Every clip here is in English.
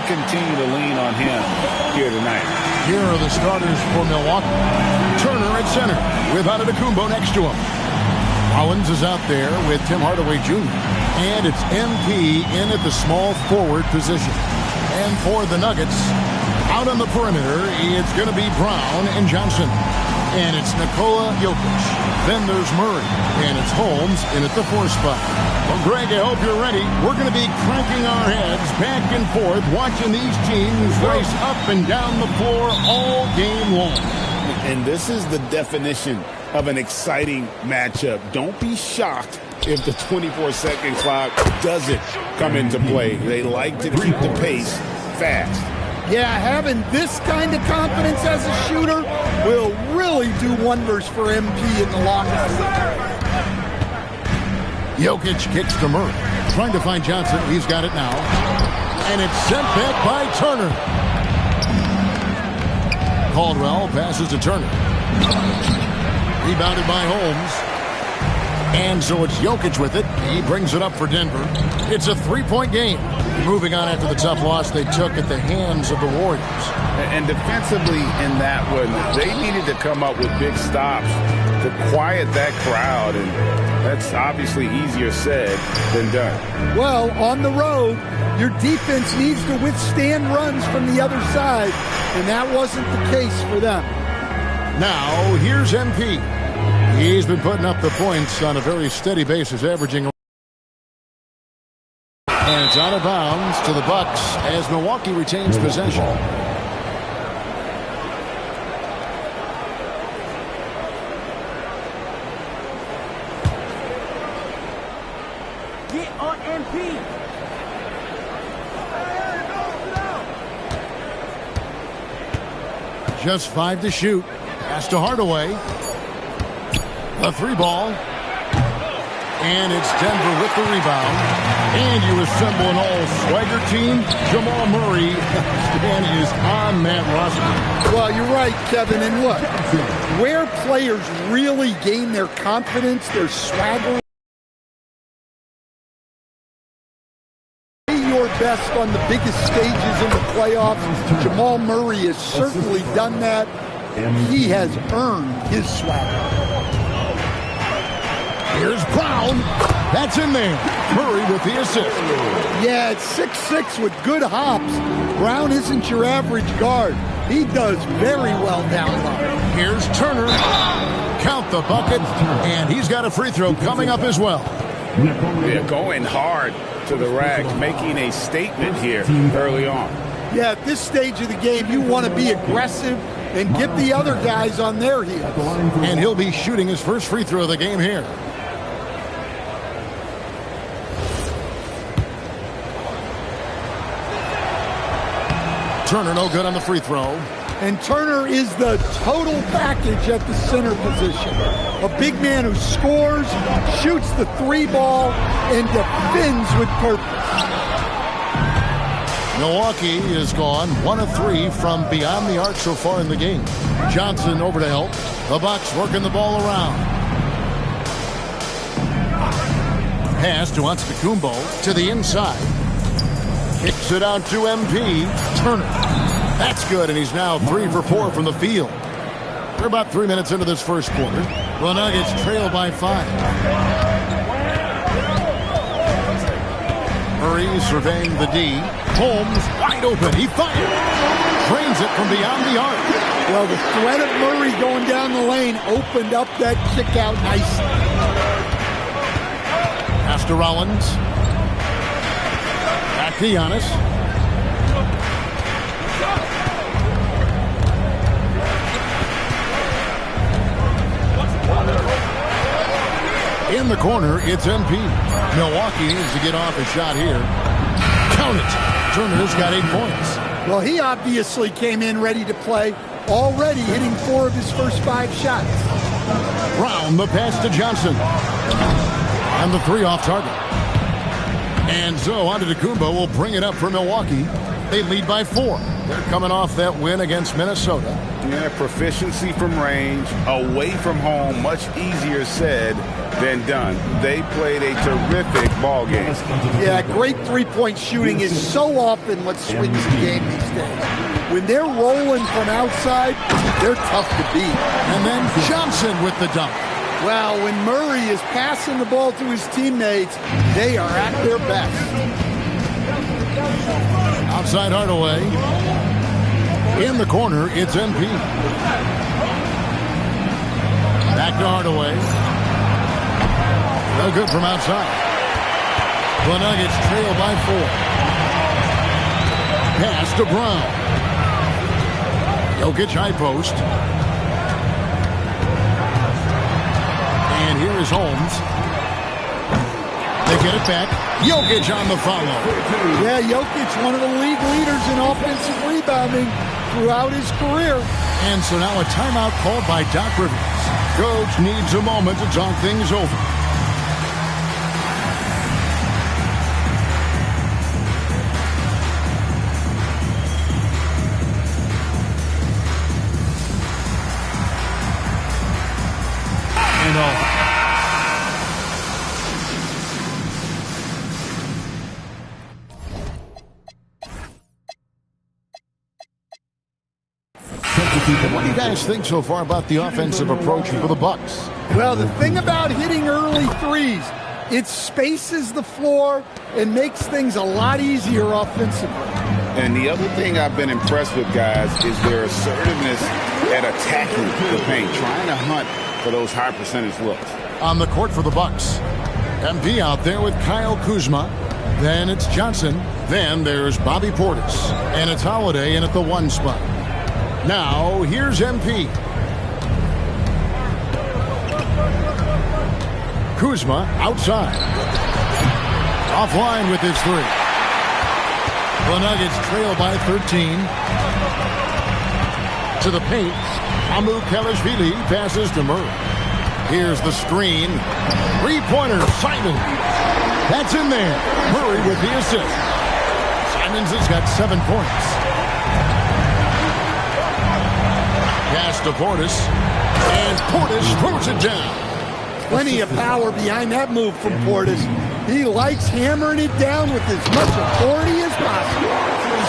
continue to lean on him here tonight. Here are the starters for Milwaukee. Turner at center with Antetokounmpo next to him. Rollins is out there with Tim Hardaway Jr. And it's MP in at the small forward position. And for the Nuggets, out on the perimeter, it's going to be Brown and Johnson. And it's Nikola Jokic. Then there's Murray. And it's Holmes in at the 4 spot. Well, Greg, I hope you're ready. We're going to be cranking our heads back and forth, watching these teams race up and down the floor all game long. And this is the definition of an exciting matchup. Don't be shocked if the 24-second clock doesn't come into play. They like to keep the pace fast. Yeah, having this kind of confidence as a shooter will really do wonders for MP in the locker room. Jokic kicks to Murray. Trying to find Johnson. He's got it now. And it's sent back by Turner. Caldwell passes to Turner. Rebounded by Holmes. And so it's Jokic with it. He brings it up for Denver. It's a 3-point game. Moving on after the tough loss they took at the hands of the Warriors. And defensively in that one, they needed to come up with big stops to quiet that crowd. And that's obviously easier said than done. Well, on the road, your defense needs to withstand runs from the other side. And that wasn't the case for them. Now, here's MP. He's been putting up the points on a very steady basis, averaging. And it's out of bounds to the Bucks as Milwaukee retains possession. Get on MP. Just 5 to shoot. Pass to Hardaway. A 3-ball. And it's Denver with the rebound. And you assemble an all-swagger team. Jamal Murray is on that roster. Well, you're right, Kevin. And look, where players really gain their confidence, their swagger, your best on the biggest stages in the playoffs. Jamal Murray has certainly done that. He has earned his swagger. Here's Brown. That's in there. Murray with the assist. Yeah, it's 6'6" with good hops. Brown isn't your average guard. He does very well down low. Here's Turner. Count the bucket. And he's got a free throw coming up as well. They're going hard to the rack, making a statement here early on. Yeah, at this stage of the game, you want to be aggressive and get the other guys on their heels. And he'll be shooting his first free throw of the game here. Turner no good on the free throw. And Turner is the total package at the center position. A big man who scores, shoots the 3-ball, and defends with purpose. Milwaukee is gone 1 of 3 from beyond the arc so far in the game. Johnson over to help. The Bucks working the ball around. Pass to Antetokounmpo to the inside. Kicks it out to MP. Turner. That's good, and he's now 3 for 4 from the field. We're about 3 minutes into this first quarter. The Nuggets trail by 5. Murray surveying the D. Holmes wide open. He fires. Drains it from beyond the arc. Well, the threat of Murray going down the lane opened up that kick out nicely. Pass to Rollins. Back to Giannis. In the corner, it's MP. Milwaukee needs to get off a shot here. Count it. Turner's got 8 points. Well, he obviously came in ready to play, already hitting 4 of his first 5 shots. Brown, the pass to Johnson. And the 3 off target. And so Antetokounmpo will bring it up for Milwaukee. They lead by 4. They're coming off that win against Minnesota. Yeah, proficiency from range, away from home, much easier said than done. They played a terrific ball game. Yeah, great three-point shooting is so often what swings the game these days. When they're rolling from outside, they're tough to beat. And then Johnson with the dunk. Well, when Murray is passing the ball to his teammates, they are at their best. Outside Hardaway. In the corner, it's MP. Back to Hardaway. No good from outside. The Nuggets trail by 4. Pass to Brown. Jokic high post. And here is Holmes. They get it back. Jokic on the follow. Yeah, Jokic, one of the league leaders in offensive rebounding throughout his career. And so now a timeout called by Doc Rivers. Coach needs a moment to talk things over. And all. What do you guys think so far about the offensive approach for the Bucks? Well, the thing about hitting early threes, it spaces the floor and makes things a lot easier offensively. And the other thing I've been impressed with, guys, is their assertiveness at attacking the paint, trying to hunt for those high percentage looks. On the court for the Bucks, MP out there with Kyle Kuzma. Then it's Johnson. Then there's Bobby Portis. And it's Holiday in at the 1 spot. Now, here's MP. Kuzma outside. Offline with his 3. The Nuggets trail by 13. To the paint. Amukelashvili passes to Murray. Here's the screen. 3-pointer, Simon. That's in there. Murray with the assist. Simons has got 7 points. Pass to Portis. And Portis throws it down. Plenty of power behind that move from Portis. He likes hammering it down with as much authority as possible.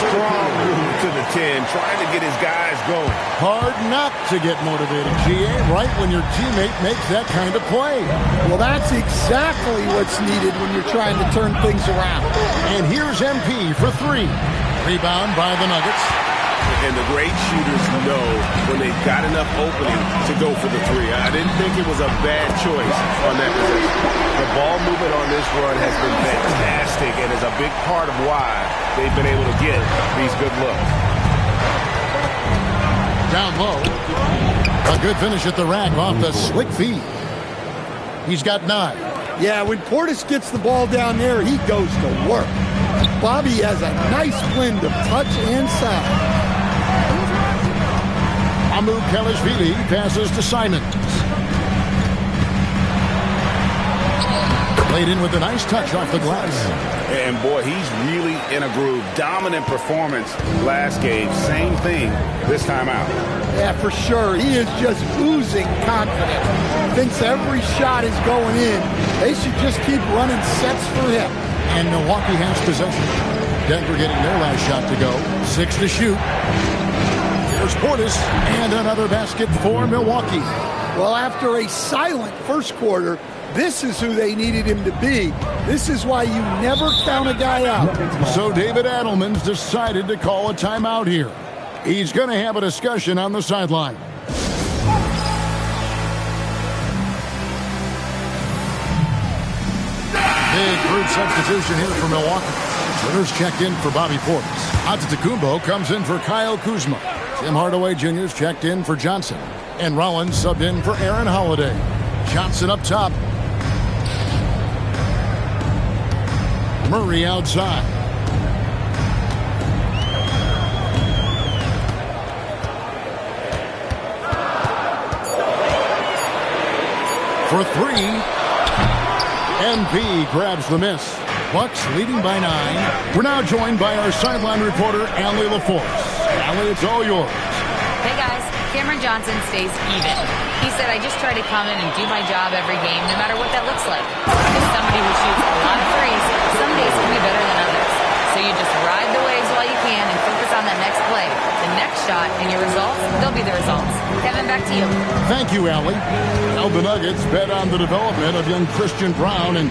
Strong move to the 10, trying to get his guys going. Hard not to get motivated, GA, right when your teammate makes that kind of play. Well, that's exactly what's needed when you're trying to turn things around. And here's MP for 3. Rebound by the Nuggets. And the great shooters know when they've got enough opening to go for the 3. I didn't think it was a bad choice on that position. The ball movement on this run has been fantastic and is a big part of why they've been able to get these good looks. Down low. A good finish at the rack off the slick feed. He's got 9. Yeah, when Portis gets the ball down there, he goes to work. Bobby has a nice blend of touch and size. Amukelashvili passes to Simons. Played in with a nice touch off the glass. And boy, he's really in a groove. Dominant performance last game. Same thing this time out. Yeah, for sure. He is just oozing confidence. Thinks every shot is going in. They should just keep running sets for him. And Milwaukee has possession. Denver getting their last shot to go. 6 to shoot. Here's Portis, and another basket for Milwaukee. Well, after a silent first quarter, this is who they needed him to be. This is why you never count a guy out. So David Adelman's decided to call a timeout here. He's going to have a discussion on the sideline. Big group substitution here for Milwaukee. Winners checked in for Bobby Portis. Antetokounmpo comes in for Kyle Kuzma. Tim Hardaway Jr.'s checked in for Johnson. And Rollins subbed in for Aaron Holiday. Johnson up top. Murray outside. For 3. MP grabs the miss. Bucks leading by 9. We're now joined by our sideline reporter, Allie LaForce. Allie, it's all yours. Hey guys, Cameron Johnson stays even. He said, I just try to come in and do my job every game, no matter what that looks like. As somebody who shoots a lot of threes, some days can be better than others. So you just ride the waves while you can and focus on that next play. The next shot and your results, they'll be the results. Kevin, back to you. Thank you, Allie. Now the Nuggets bet on the development of young Christian Braun, and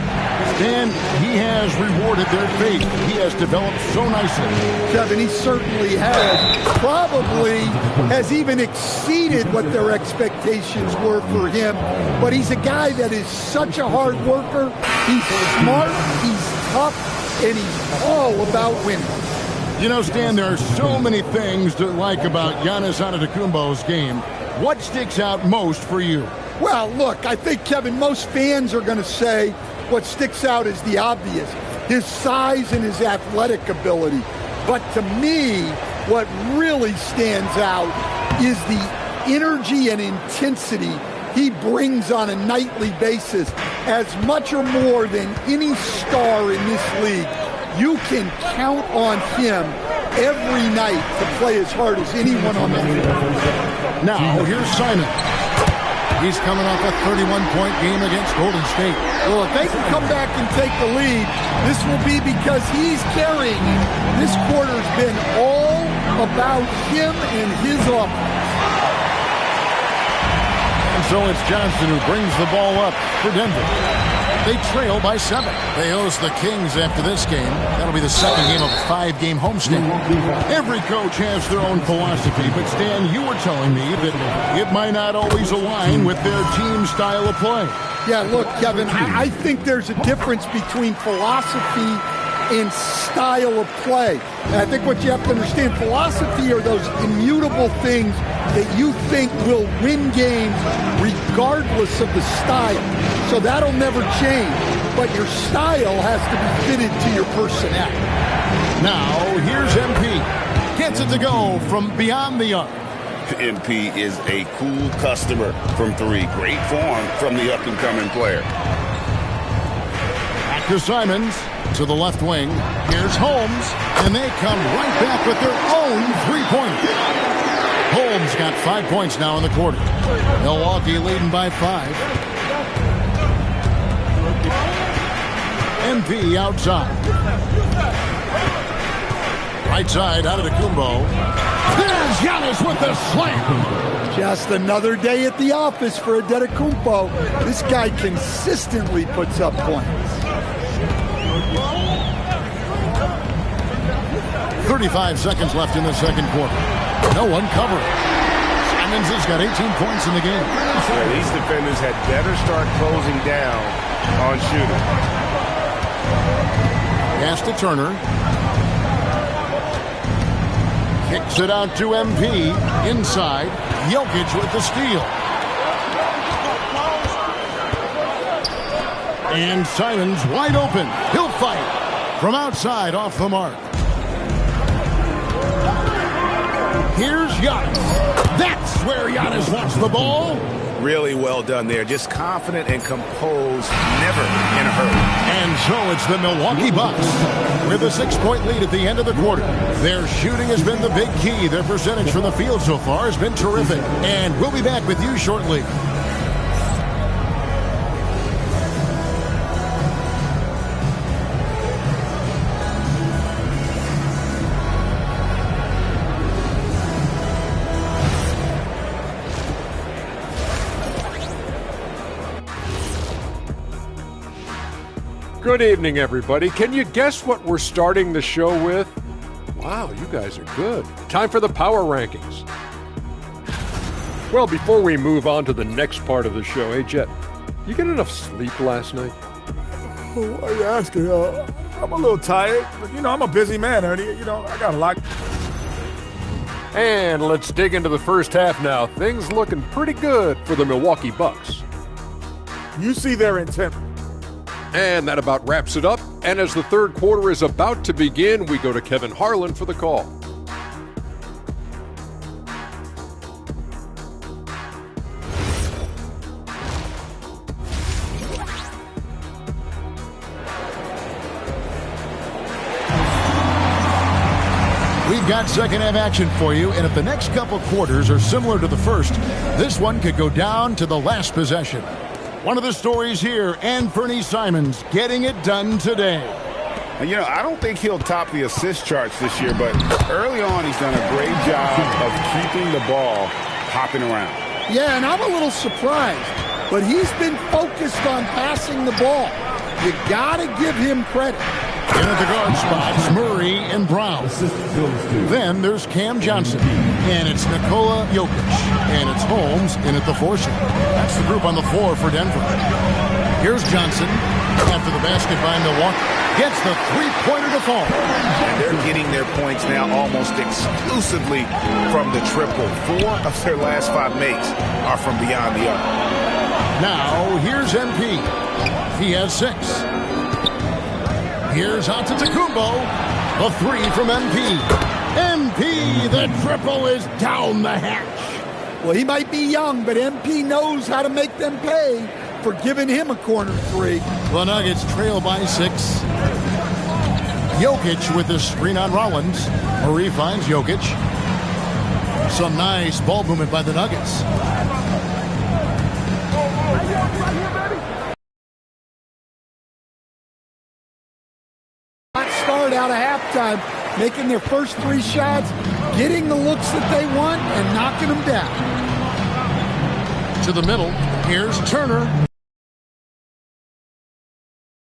Stan, he has rewarded their faith. He has developed so nicely. Kevin, he certainly has. Probably has even exceeded what their expectations were for him. But he's a guy that is such a hard worker. He's smart, he's tough, and he's all about winning. You know, Stan, there are so many things to like about Giannis Antetokounmpo's game. What sticks out most for you? Well, look, I think, Kevin, most fans are going to say what sticks out is the obvious, his size and his athletic ability. But to me, what really stands out is the energy and intensity he brings on a nightly basis, as much or more than any star in this league. You can count on him every night to play as hard as anyone on the field. Now, here's Simon. He's coming off a 31-point game against Golden State. Well, if they can come back and take the lead, this will be because he's carrying it. This quarter's been all about him and his offense. And so it's Johnson who brings the ball up for Denver. They trail by 7. They host the Kings after this game. That'll be the second game of a 5-game homestand. Every coach has their own philosophy, but Stan, you were telling me that it might not always align with their team style of play. Yeah, look, Kevin, I think there's a difference between philosophy and style of play. And I think what you have to understand, philosophy are those immutable things that you think will win games regardless of the style. So that'll never change. But your style has to be fitted to your personnel. Now, here's MP. Gets it to go from beyond the arc. MP is a cool customer from 3. Great form from the up-and-coming player. Back to Simons. To the left wing. Here's Holmes. And they come right back with their own three-pointer. Holmes got 5 points now in the quarter. Milwaukee leading by 5. MP outside. Right side, Antetokounmpo. There's Giannis with the slam. Just another day at the office for Antetokounmpo. This guy consistently puts up points. 35 seconds left in the second quarter. No one covering. Simons has got 18 points in the game. Yeah, these defenders had better start closing down on shooting. Pass to Turner. Kicks it out to MP. Inside. Jokic with the steal. And Simons wide open. He'll fight. From outside off the mark. Here's Giannis. That's where Giannis wants the ball. Really well done there. Just confident and composed, never in a hurry. And so it's the Milwaukee Bucks with a 6-point lead at the end of the quarter. Their shooting has been the big key. Their percentage from the field so far has been terrific. And we'll be back with you shortly. Good evening, everybody. Can you guess what we're starting the show with? Wow, you guys are good. Time for the power rankings. Well, before we move on to the next part of the show, hey, Jet, you get enough sleep last night? Why are you asking? I'm a little tired, but, I'm a busy man, Ernie. I got a lot. And let's dig into the first half now. Things looking pretty good for the Milwaukee Bucks. You see their intent. And that about wraps it up. And as the third quarter is about to begin, we go to Kevin Harlan for the call. We've got second half action for you, and if the next couple quarters are similar to the first, this one could go down to the last possession. One of the stories here, Anfernee Simons getting it done today. You know, I don't think he'll top the assist charts this year, but early on he's done a great job of keeping the ball hopping around. Yeah, and I'm a little surprised, but he's been focused on passing the ball. You got to give him credit. In at the guard spots, Murray and Brown. Then there's Cam Johnson, and it's Nikola Jokic, and it's Holmes in at the 4 slot. That's the group on the floor for Denver. Here's Johnson after the basket by Milwaukee. Gets the three-pointer to fall. And they're getting their points now almost exclusively from the triple. 4 of their last 5 makes are from beyond the arc. Now, here's MP. He has 6. Here's Antetokounmpo. The 3 from MP. MP, the triple is down the hatch. Well, he might be young, but MP knows how to make them pay for giving him a corner 3. The Nuggets trail by 6. Jokic with the screen on Rollins. Murray finds Jokic. Some nice ball movement by the Nuggets. Start out of halftime, making their first 3 shots, getting the looks that they want, and knocking them down. To the middle, here's Turner.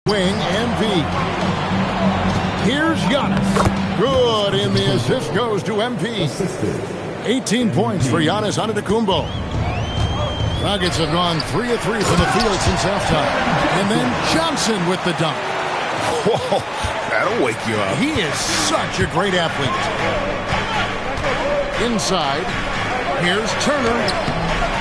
Wing and V. Here's Giannis. Good, and the assist goes to MP. 18 points for Giannis Antetokounmpo. Nuggets have gone 3 of 3 from the field since halftime. And then Johnson with the dunk. Whoa, that'll wake you up. He is such a great athlete. Inside, here's Turner.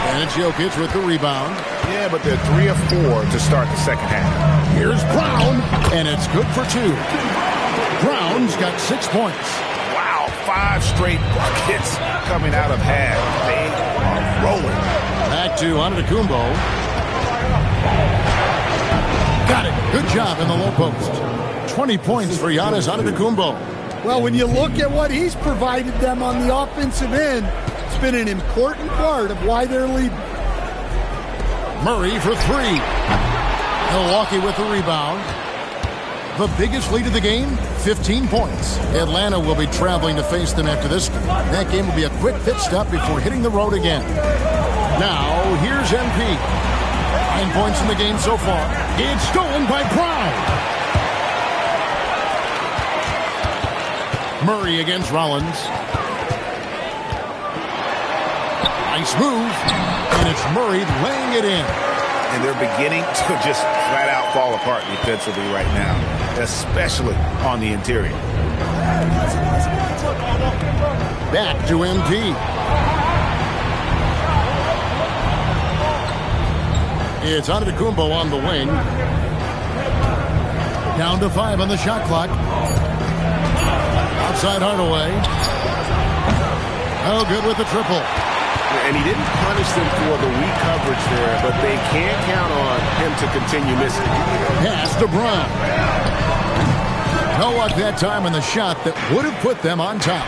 And it's Jokic with the rebound. Yeah, but they're 3 of 4 to start the second half. Here's Brown, and it's good for 2. Brown's got 6 points. Wow, 5 straight buckets coming out of half. They are rolling. Back to Antetokounmpo. Got it. Good job in the low post. 20 points for Giannis Antetokounmpo. Well, when you look at what he's provided them on the offensive end, it's been an important part of why they're leading. Murray for 3. Milwaukee with the rebound. The biggest lead of the game, 15 points. Atlanta will be traveling to face them after this. That game will be a quick pit stop before hitting the road again. Now, here's MP. 9 points in the game so far. It's stolen by Brown. Murray against Rollins. Nice move. And it's Murray laying it in. And they're beginning to just flat out fall apart defensively right now, especially on the interior. Back to MP. It's Antetokounmpo on the wing. Down to 5 on the shot clock. Outside Hardaway. Oh, good with the triple. And he didn't punish them for the weak coverage there, but they can't count on him to continue missing. Pass to Brown. No luck that time on the shot that would have put them on top.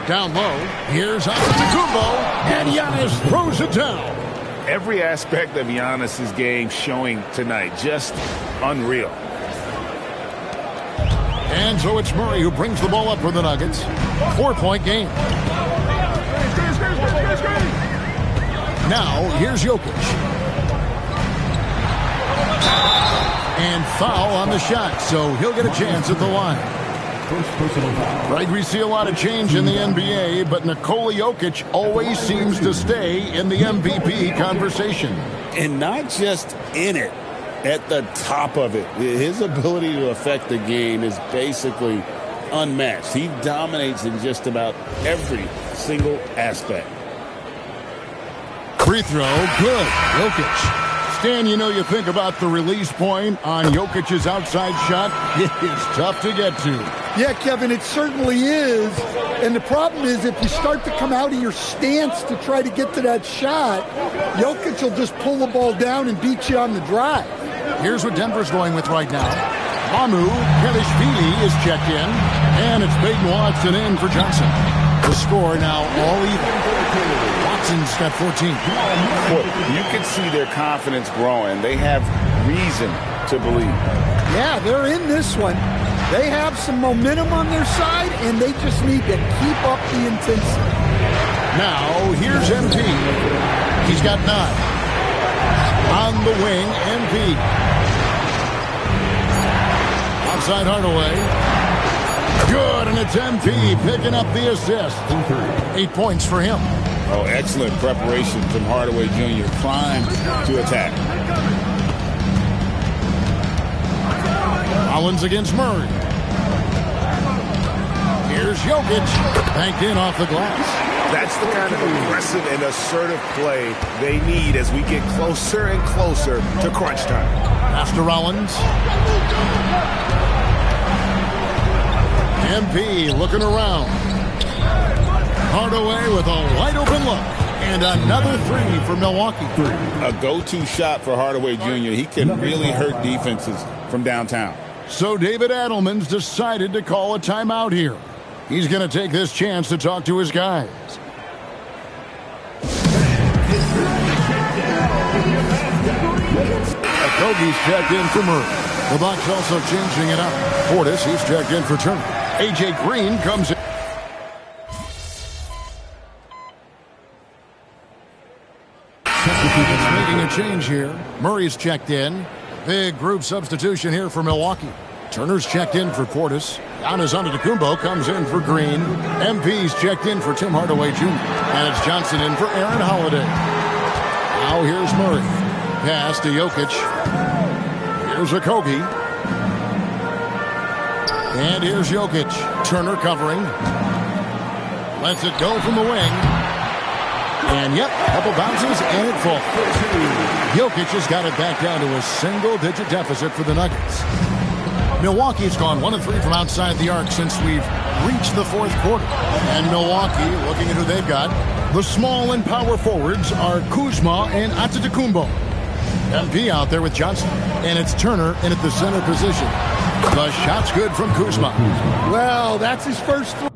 Down low, here's Antetokounmpo, and Giannis throws it down. Every aspect of Giannis's game showing tonight, just unreal. And so it's Murray who brings the ball up for the Nuggets. 4-point game. Now, here's Jokic. And foul on the shot, so he'll get a chance at the line. Right, we see a lot of change in the NBA, but Nikola Jokic always seems to stay in the MVP conversation. And not just in it, at the top of it. His ability to affect the game is basically unmatched. He dominates in just about every single aspect. Free throw, good. Jokic. Stan, you know, you think about the release point on Jokic's outside shot. It is tough to get to. Yeah, Kevin, it certainly is. And the problem is if you start to come out of your stance to try to get to that shot, Jokic will just pull the ball down and beat you on the drive. Here's what Denver's going with right now. Amu Kelishvili is checked in, and it's Peyton Watson in for Johnson. The score now all even. Watson's got 14. Boy, you can see their confidence growing. They have reason to believe. Yeah, they're in this one. They have some momentum on their side, and they just need to keep up the intensity. Now, here's MP. He's got 9. On the wing, MP. Outside Hardaway. Good, and it's MP picking up the assist. 8 points for him. Oh, excellent preparation from Hardaway Jr. Primed to attack. Collins against Murray. Here's Jokic. Banked in off the glass. That's the kind of aggressive and assertive play they need as we get closer and closer to crunch time. Pass to Rollins. MP looking around. Hardaway with a wide open look. And another 3 for Milwaukee. A go-to shot for Hardaway Jr. He can really hurt defenses from downtown. So David Adelman's decided to call a timeout here. He's going to take this chance to talk to his guys. Okogie's checked in for Murray. The Bucks also changing it up. Portis, he's checked in for Turner. A.J. Green comes in. Making a change here. Murray's checked in. Big group substitution here for Milwaukee. Turner's checked in for Portis. Giannis Antetokounmpo comes in for Green. MP's checked in for Tim Hardaway Jr. And it's Johnson in for Aaron Holiday. Now here's Murray. Pass to Jokic. Here's Okogie. And here's Jokic. Turner covering. Lets it go from the wing. And yep, couple bounces and it falls. Jokic has got it back down to a single-digit deficit for the Nuggets. Milwaukee's gone 1 of 3 from outside the arc since we've reached the 4th quarter. And Milwaukee, looking at who they've got, the small and power forwards are Kuzma and Antetokounmpo. MP out there with Johnson. And it's Turner in at the center position. The shot's good from Kuzma. Well, that's his first 3.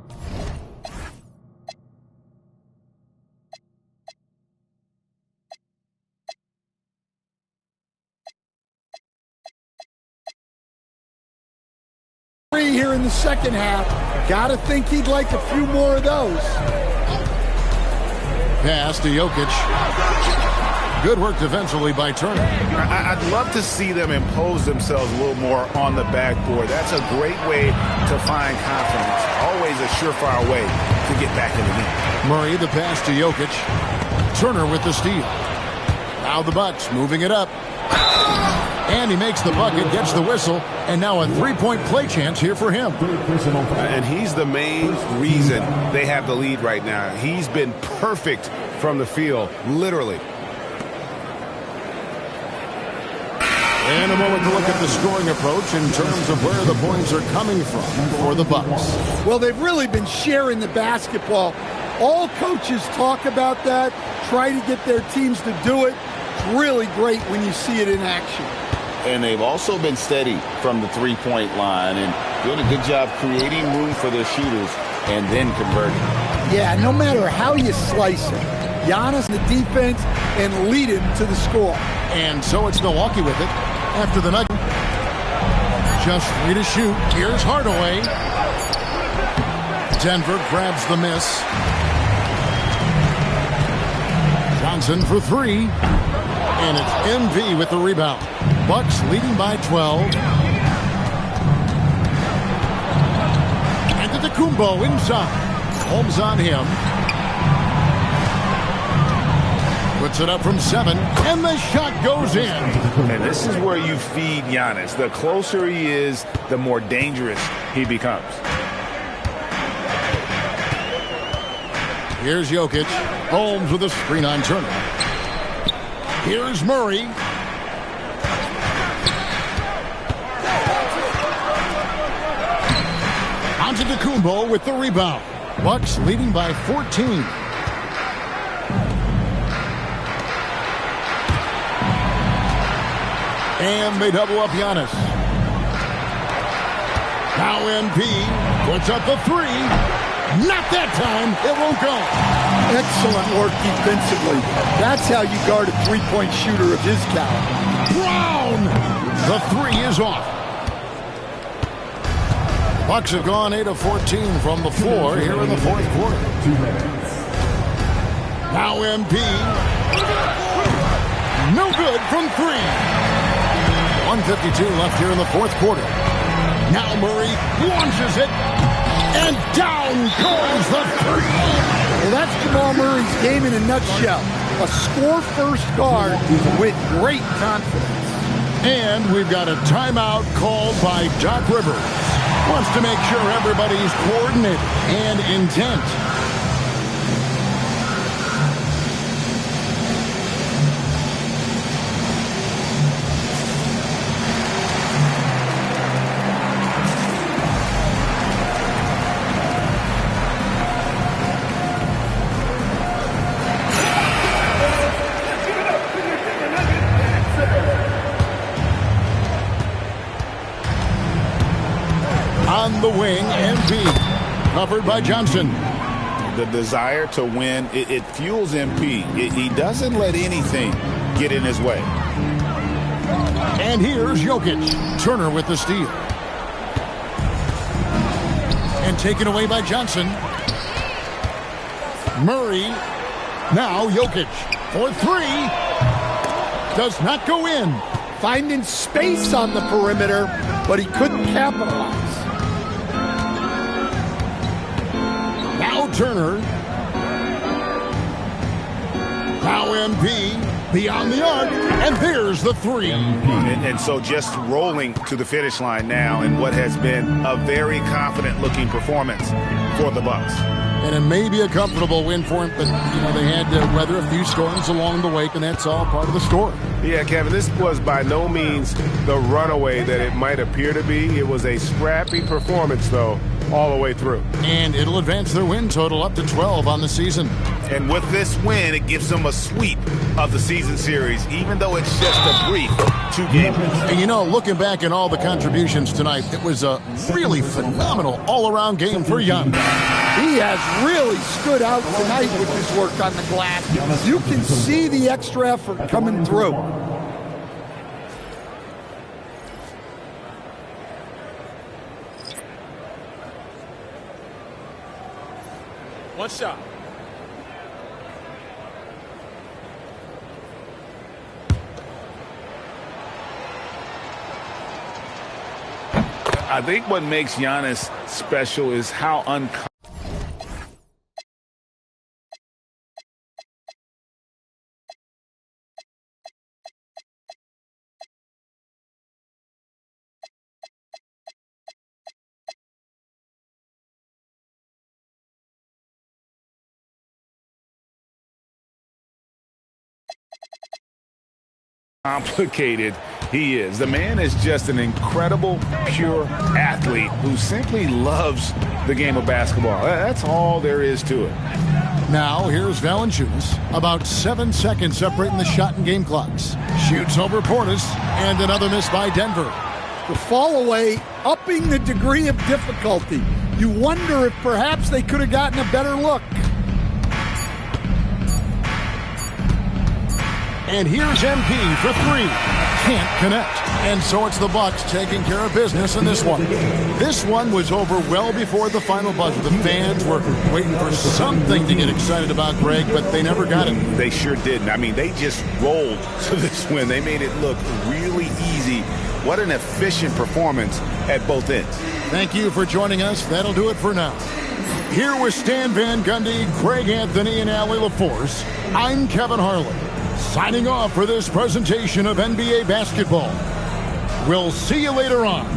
Here in the second half. Gotta think he'd like a few more of those. Pass to Jokic. Good work defensively by Turner. I'd love to see them impose themselves a little more on the backboard. That's a great way to find confidence. Always a surefire way to get back in the game. Murray, the pass to Jokic. Turner with the steal. Now the Bucks moving it up. And he makes the bucket, gets the whistle, and now a 3-point play chance here for him. And he's the main reason they have the lead right now. He's been perfect from the field, literally. And a moment to look at the scoring approach in terms of where the points are coming from for the Bucks. Well, they've really been sharing the basketball. All coaches talk about that, try to get their teams to do it. It's really great when you see it in action. And they've also been steady from the three-point line and doing a good job creating room for their shooters and then converting. Yeah, no matter how you slice it, Giannis the defense and lead him to the score. And so it's Milwaukee with it after the Nuggets. Just 3 to shoot. Here's Hardaway. Denver grabs the miss. Johnson for 3. And it's MV with the rebound. Bucks leading by 12. Antetokounmpo inside. Holmes on him. Puts it up from 7. And the shot goes in. And this is where you feed Giannis. The closer he is, the more dangerous he becomes. Here's Jokic. Holmes with a screen on Turner. Here's Murray. Antetokounmpo with the rebound. Bucks leading by 14. And they double up Giannis. Now MP puts up the three. Not that time. It won't go. Excellent work defensively. That's how you guard a three-point shooter of his caliber. Brown! The three is off. Bucks have gone 8 of 14 from the floor here in the fourth quarter. Now MP. No good from three. 1:52 left here in the fourth quarter. Now Murray launches it. And down goes the three. Well, that's Jamal Murray's game in a nutshell. A score-first guard with great confidence. And we've got a timeout called by Doc Rivers. Wants to make sure everybody's coordinated and intent. On the wing, MP. Covered by Johnson. The desire to win, it fuels MP. He doesn't let anything get in his way. And here's Jokic. Turner with the steal. And taken away by Johnson. Murray. Now Jokic for three. Does not go in. Finding space on the perimeter, but he couldn't capitalize. Now Turner. Now MP beyond the arc, and there's the three. And so just rolling to the finish line now in what has been a very confident-looking performance for the Bucks. And it may be a comfortable win for him, but they had to weather a few storms along the way, and that's all part of the story. Yeah, Kevin, this was by no means the runaway that it might appear to be. It was a scrappy performance, though, all the way through. And it'll advance their win total up to 12 on the season. And with this win, it gives them a sweep of the season series, even though it's just a brief two-game win. And looking back at all the contributions tonight, it was a really phenomenal all-around game for Giannis. He has really stood out tonight with his work on the glass. You can see the extra effort coming through. One shot. I think what makes Giannis special is how uncomfortable. Complicated he is. The man is just an incredible, pure athlete who simply loves the game of basketball. That's all there is to it. Now, here's Valanciunas. About 7 seconds separating the shot and game clocks. Shoots over Portis, and another miss by Denver. The fall away, upping the degree of difficulty. You wonder if perhaps they could have gotten a better look. And here's MP for three. Can't connect. And so it's the Bucks taking care of business in this one. This one was over well before the final buzzer. The fans were waiting for something to get excited about, Greg, but they never got it. They sure didn't. I mean, they just rolled to this win. They made it look really easy. What an efficient performance at both ends. Thank you for joining us. That'll do it for now. Here with Stan Van Gundy, Greg Anthony, and Allie LaForce, I'm Kevin Harlan. Signing off for this presentation of NBA basketball. We'll see you later on.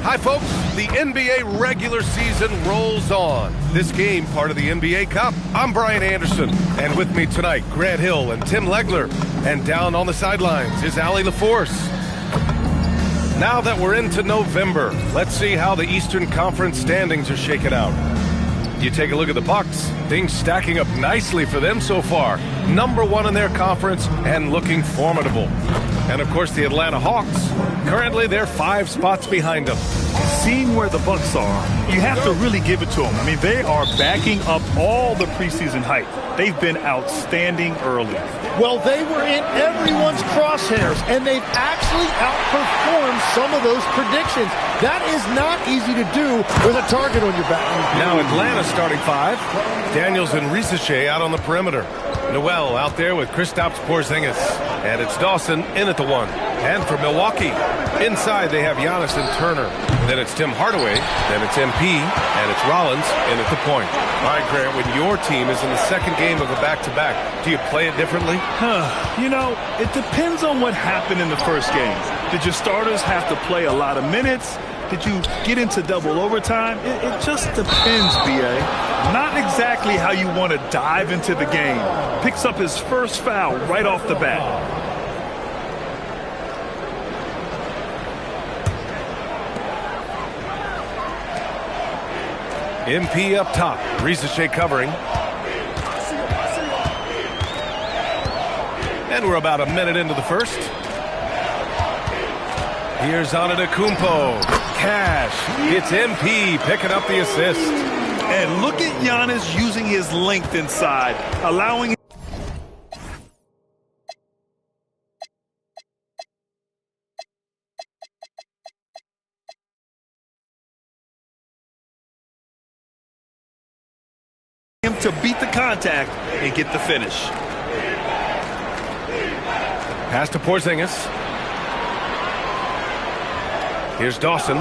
Hi, folks. The NBA regular season rolls on. This game, part of the NBA Cup. I'm Brian Anderson, and with me tonight, Grant Hill and Tim Legler. And down on the sidelines is Allie LaForce. Now that we're into November, let's see how the Eastern Conference standings are shaking out. You take a look at the Bucks, things stacking up nicely for them so far. #1 in their conference and looking formidable. And of course the Atlanta Hawks, currently they're 5 spots behind them. Seeing where the Bucks are, you have to really give it to them. I mean, they are backing up all the preseason hype. They've been outstanding early. Well, they were in everyone's crosshairs, and they've actually outperformed some of those predictions. That is not easy to do with a target on your back. Now Atlanta starting 5. Daniels and Risache out on the perimeter. Noel out there with Kristaps Porzingis. And it's Dawson in at the 1. And for Milwaukee, inside they have Giannis and Turner. Then it's Tim Hardaway. Then it's MP. And it's Rollins in at the point. All right, Grant, when your team is in the second game of a back-to-back, do you play it differently? You know, it depends on what happened in the first game. Did your starters have to play a lot of minutes? Did you get into double overtime? It just depends, B.A. Not exactly how you want to dive into the game. Picks up his first foul right off the bat. MP up top. Risache covering. And we're about a minute into the first. Here's Antetokounmpo. Cash. It's MP picking up the assist. And look at Giannis using his length inside, allowing him to beat the contact and get the finish. Pass to Porzingis. Here's Dawson.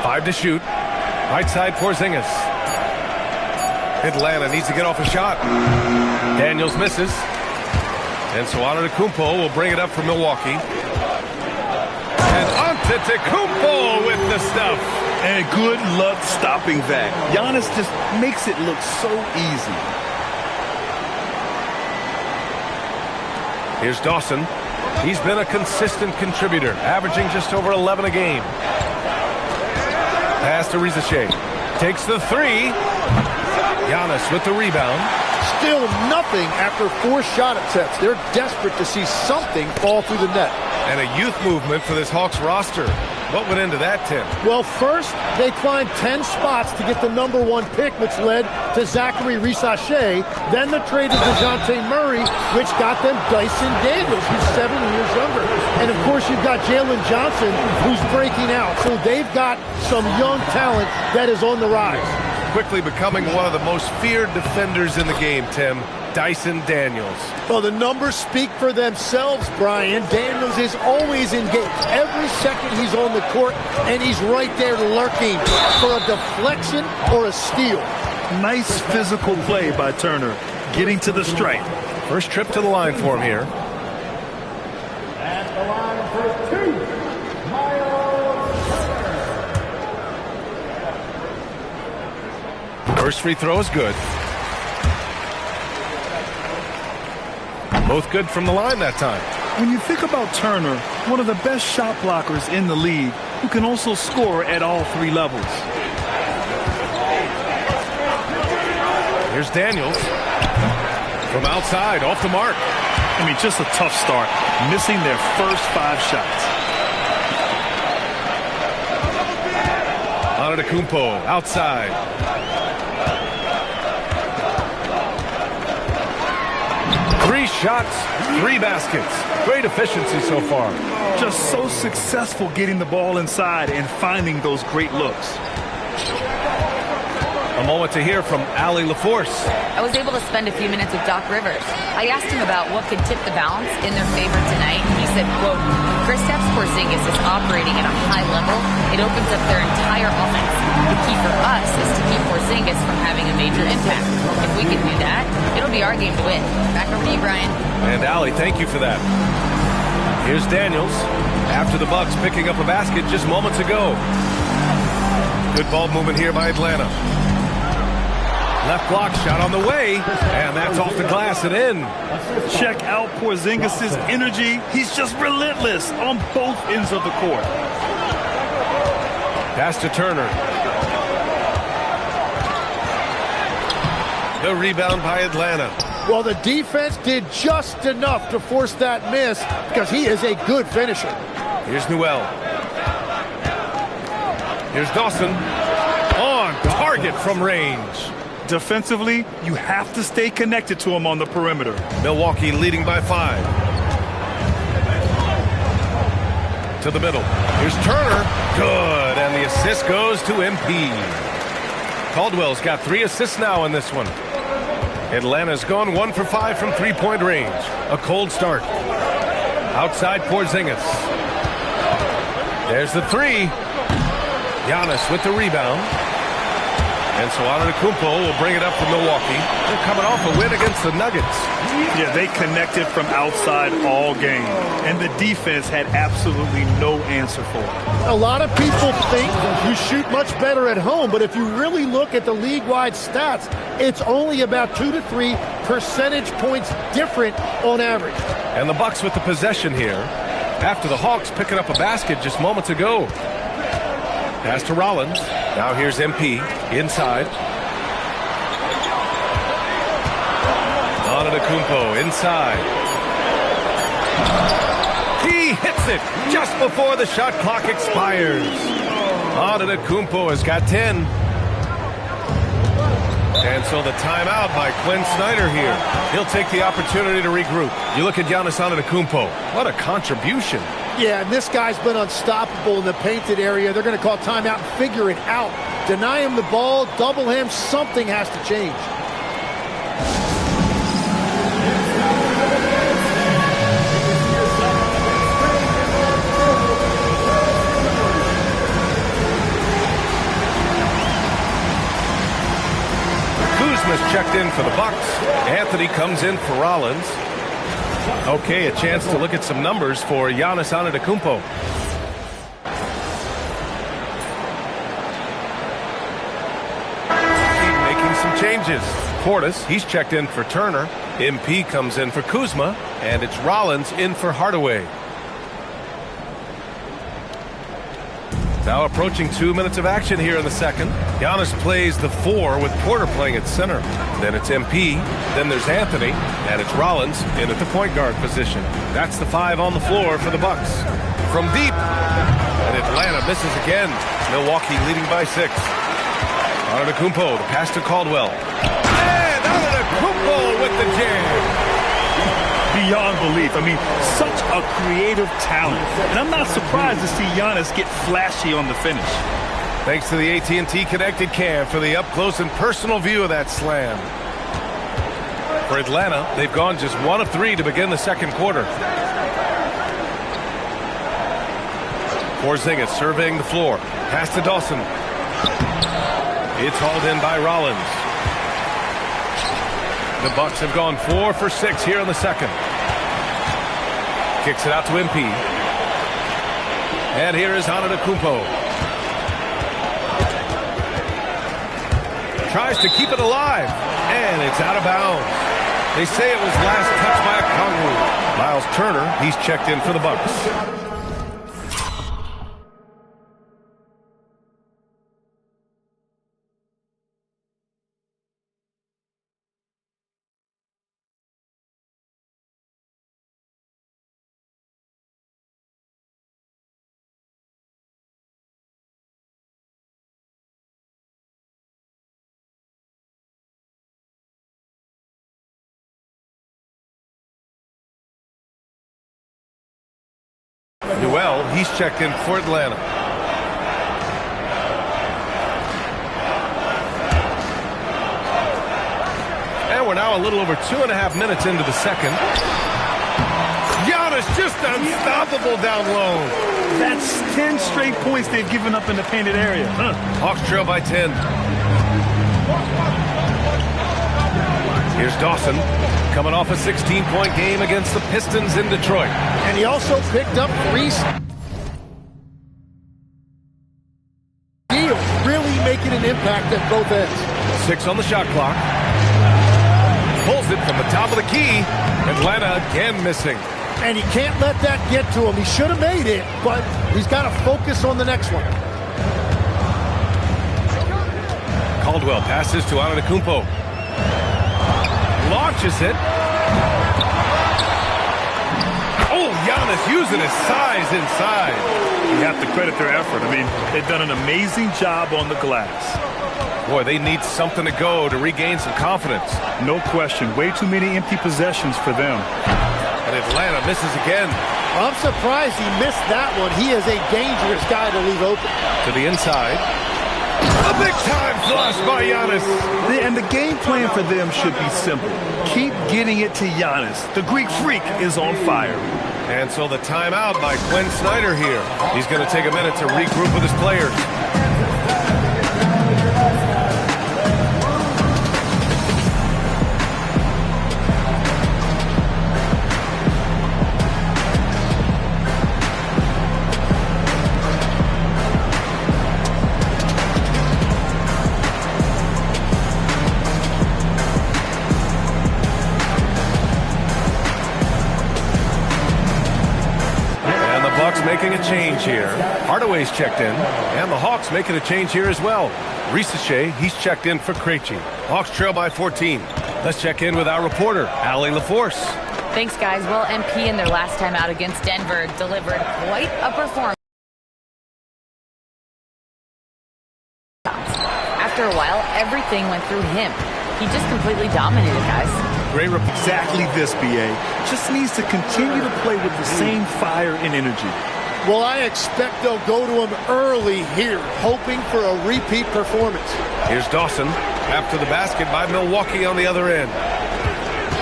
5 to shoot. Right side Porzingis. Atlanta needs to get off a shot. Daniels misses. And so Antetokounmpo will bring it up for Milwaukee. And Antetokounmpo with the stuff. And good luck stopping that. Giannis just makes it look so easy. Here's Dawson. He's been a consistent contributor, averaging just over 11 a game. Pass to Risache. Takes the 3. Giannis with the rebound. Still nothing after 4 shot attempts. They're desperate to see something fall through the net. And a youth movement for this Hawks roster. What went into that, Tim? Well, first, they climbed 10 spots to get the #1 pick, which led to Zachary Risache. Then the trade to DeJounte Murray, which got them Dyson Daniels, who's 7 years younger. And, of course, you've got Jalen Johnson, who's breaking out. So they've got some young talent that is on the rise. Quickly becoming one of the most feared defenders in the game, Tim. Dyson Daniels. Well, the numbers speak for themselves, Brian. Daniels is always engaged. Every second he's on the court, and he's right there lurking for a deflection or a steal. Nice physical play by Turner, getting to the stripe. First trip to the line for him here. At the line for 2, Miles. First free throw is good. Both good from the line that time. When you think about Turner, one of the best shot blockers in the league, who can also score at all 3 levels. Here's Daniels. From outside, off the mark. I mean, just a tough start, missing their first 5 shots. Antetokounmpo outside. Three shots, 3 baskets. Great efficiency so far. Just so successful getting the ball inside and finding those great looks. A moment to hear from Allie LaForce. I was able to spend a few minutes with Doc Rivers. I asked him about what could tip the balance in their favor tonight. He said, quote, Kristaps Porzingis is operating at a high level. It opens up their entire offense. The key for us is to keep Porzingis from having a major impact. If we can do that, it'll be our game to win. Back over to you, Brian. And Allie, thank you for that. Here's Daniels after the Bucks picking up a basket just moments ago. Good ball movement here by Atlanta. Left block shot on the way, and that's off the glass and in. Check out Porzingis' energy. He's just relentless on both ends of the court. Pass to Turner. The rebound by Atlanta. Well, the defense did just enough to force that miss because he is a good finisher. Here's Newell. Here's Dawson. On target from range. Defensively, you have to stay connected to him on the perimeter. Milwaukee leading by 5. To the middle. Here's Turner. Good. And the assist goes to MP. Caldwell's got 3 assists now in this one. Atlanta's gone 1 for 5 from three-point range. A cold start. Outside Porzingis. There's the 3. Giannis with the rebound. And so Antetokounmpo will bring it up for Milwaukee. They're coming off a win against the Nuggets. Yeah, they connected from outside all game. And the defense had absolutely no answer for it. A lot of people think you shoot much better at home, but if you really look at the league-wide stats, it's only about 2 to 3 percentage points different on average. And the Bucks with the possession here after the Hawks picking up a basket just moments ago. Pass to Rollins. Now here's MP inside. Antetokounmpo inside. He hits it just before the shot clock expires. Antetokounmpo has got 10. And so the timeout by Quinn Snyder here. He'll take the opportunity to regroup. You look at Giannis Antetokounmpo. What a contribution. Yeah, and this guy's been unstoppable in the painted area. They're going to call timeout and figure it out. Deny him the ball, double him, something has to change. Kuzma's checked in for the Bucks. Anthony comes in for Rollins. Okay, a chance to look at some numbers for Giannis Antetokounmpo. Making some changes. Portis, he's checked in for Turner. MP comes in for Kuzma. And it's Rollins in for Hardaway. Now approaching 2 minutes of action here in the second. Giannis plays the 4 with Porter playing at center. Then it's MP. Then there's Anthony. And it's Rollins in at the point guard position. That's the 5 on the floor for the Bucks. From deep. And Atlanta misses again. Milwaukee leading by 6. Antetokounmpo, the pass to Caldwell. And Antetokounmpo with the jam. Beyond belief. I mean, such a creative talent. And I'm not surprised to see Giannis get flashy on the finish. Thanks to the AT&T Connected Cam for the up-close and personal view of that slam. For Atlanta, they've gone just 1 of 3 to begin the second quarter. Porzingis surveying the floor. Pass to Dawson. It's hauled in by Rollins. The Bucks have gone 4 for 6 here in the second. Kicks it out to MP. And here is Antetokounmpo. Tries to keep it alive. And it's out of bounds. They say it was last touched by a Congreve. Miles Turner, he's checked in for the Bucks. Newell, he's checked in for Atlanta. We're now a little over 2.5 minutes into the second. Giannis just unstoppable down low. That's 10 straight points they've given up in the painted area. Hawks trail by 10. Here's Dawson, coming off a 16-point game against the Pistons in Detroit. And he also picked up 3 steals, really making an impact at both ends. 6 on the shot clock. Pulls it from the top of the key. Atlanta again missing. And he can't let that get to him. He should have made it, but he's got to focus on the next one. Caldwell passes to Antetokounmpo. Launches it. Oh, Giannis using his size inside. You have to credit their effort. I mean, they've done an amazing job on the glass. Boy, they need something to go to regain some confidence. No question. Way too many empty possessions for them. And Atlanta misses again. I'm surprised he missed that one. He is a dangerous guy to leave open. To the inside. A big-time flush by Giannis. And the game plan for them should be simple. Keep getting it to Giannis. The Greek Freak is on fire. And so the timeout by Quinn Snyder here. He's going to take a minute to regroup with his players. Making a change here. Hardaway's checked in, and the Hawks making a change here as well. Risache, he's checked in for Krejci. Hawks trail by 14. Let's check in with our reporter, Allie LaForce. Thanks, guys. Well, MP in their last time out against Denver delivered quite a performance. After a while, everything went through him. He just completely dominated, guys. Great report. Exactly this, BA. Just needs to continue to play with the same fire and energy. Well, I expect they'll go to him early here, hoping for a repeat performance. Here's Dawson after the basket by Milwaukee on the other end.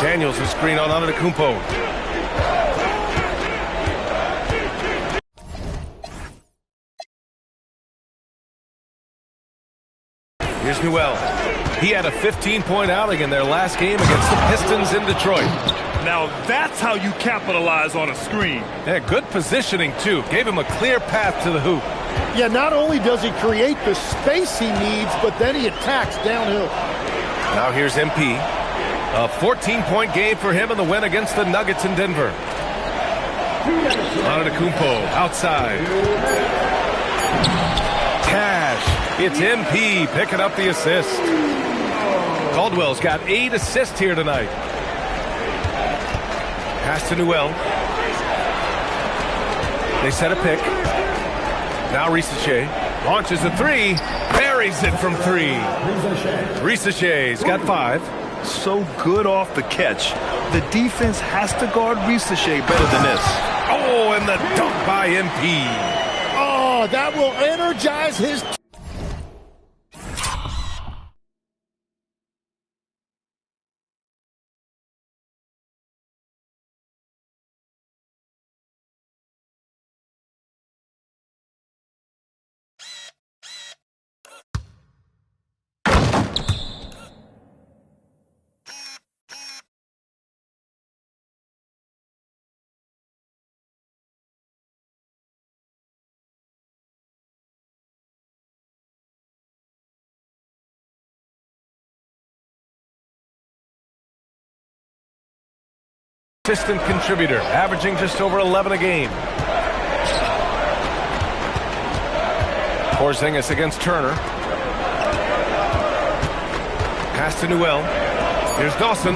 Daniels a screen on Antetokounmpo. Here's Newell. He had a 15-point outing in their last game against the Pistons in Detroit. Now that's how you capitalize on a screen. Yeah, good positioning, too. Gave him a clear path to the hoop. Yeah, not only does he create the space he needs, but then he attacks downhill. Now here's MP. A 14-point game for him in the win against the Nuggets in Denver. Antetokounmpo outside. Cash. It's MP picking up the assist. Caldwell's got 8 assists here tonight. Pass to Newell. They set a pick. Now Risache launches a 3. Buries it from 3. Risache's got 5. So good off the catch. The defense has to guard Risache better than this. Oh, and the dunk by MP. Oh, that will energize his... Assistant contributor, averaging just over 11 a game. Porzingis against Turner. Pass to Newell. Here's Dawson.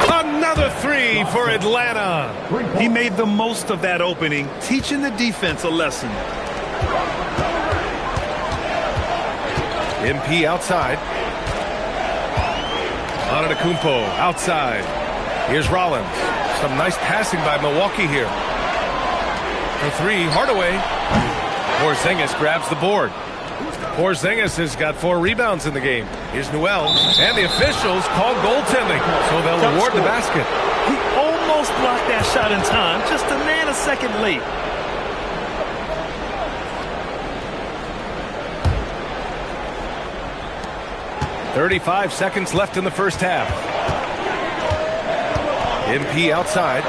Another 3 for Atlanta. He made the most of that opening, teaching the defense a lesson. MP outside. Antetokounmpo outside. Here's Rollins. Some nice passing by Milwaukee here. For 3, Hardaway. Porzingis grabs the board. Porzingis has got 4 rebounds in the game. Here's Newell, and the officials call goaltending, so they'll award the basket. He almost blocked that shot in time, just a nanosecond late. .35 seconds left in the first half. MP outside.